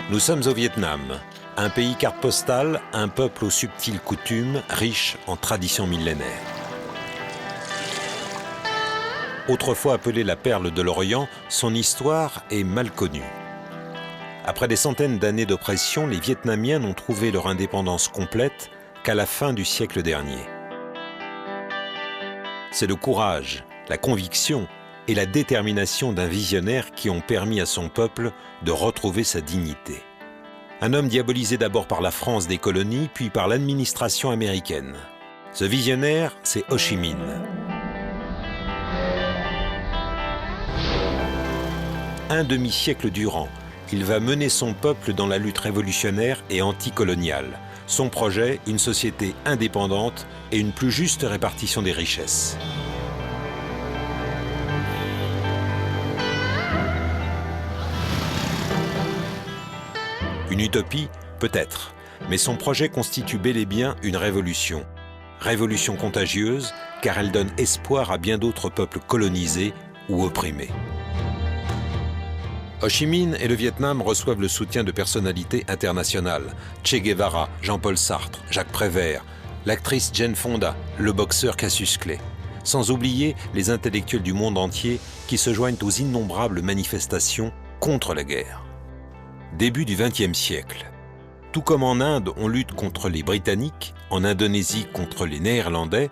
Nous sommes au Vietnam, un pays carte postale, un peuple aux subtiles coutumes, riche en traditions millénaires. Autrefois appelée la perle de l'Orient, son histoire est mal connue. Après des centaines d'années d'oppression, les Vietnamiens n'ont trouvé leur indépendance complète qu'à la fin du siècle dernier. C'est le courage, la conviction et la détermination d'un visionnaire qui ont permis à son peuple de retrouver sa dignité. Un homme diabolisé d'abord par la France des colonies, puis par l'administration américaine. Ce visionnaire, c'est Ho Chi Minh. Un demi-siècle durant, il va mener son peuple dans la lutte révolutionnaire et anticoloniale. Son projet, une société indépendante et une plus juste répartition des richesses. Une utopie, peut-être, mais son projet constitue bel et bien une révolution. Révolution contagieuse, car elle donne espoir à bien d'autres peuples colonisés ou opprimés. Ho Chi Minh et le Vietnam reçoivent le soutien de personnalités internationales. Che Guevara, Jean-Paul Sartre, Jacques Prévert, l'actrice Jane Fonda, le boxeur Cassius Clay. Sans oublier les intellectuels du monde entier qui se joignent aux innombrables manifestations contre la guerre. Début du XXe siècle. Tout comme en Inde, on lutte contre les Britanniques, en Indonésie contre les Néerlandais,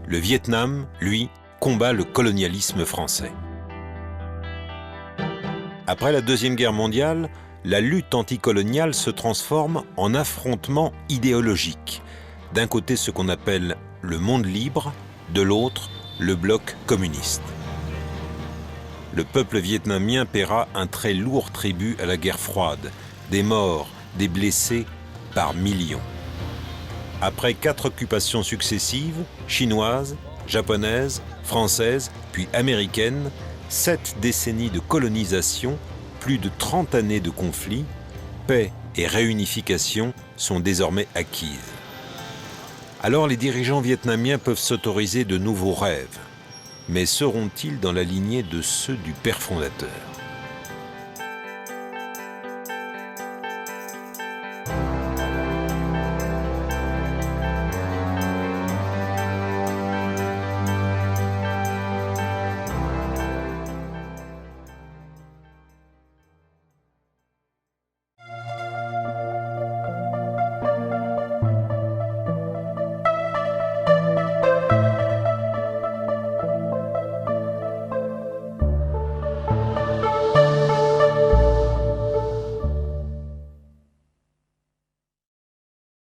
le Vietnam, lui, combat le colonialisme français. Après la Deuxième Guerre mondiale, la lutte anticoloniale se transforme en affrontement idéologique. D'un côté, ce qu'on appelle le monde libre, de l'autre, le bloc communiste. Le peuple vietnamien paiera un très lourd tribut à la guerre froide, des morts, des blessés par millions. Après 4 occupations successives, chinoises, japonaises, françaises, puis américaines, 7 décennies de colonisation, plus de 30 années de conflits, paix et réunification sont désormais acquises. Alors les dirigeants vietnamiens peuvent s'autoriser de nouveaux rêves. Mais seront-ils dans la lignée de ceux du père fondateur ?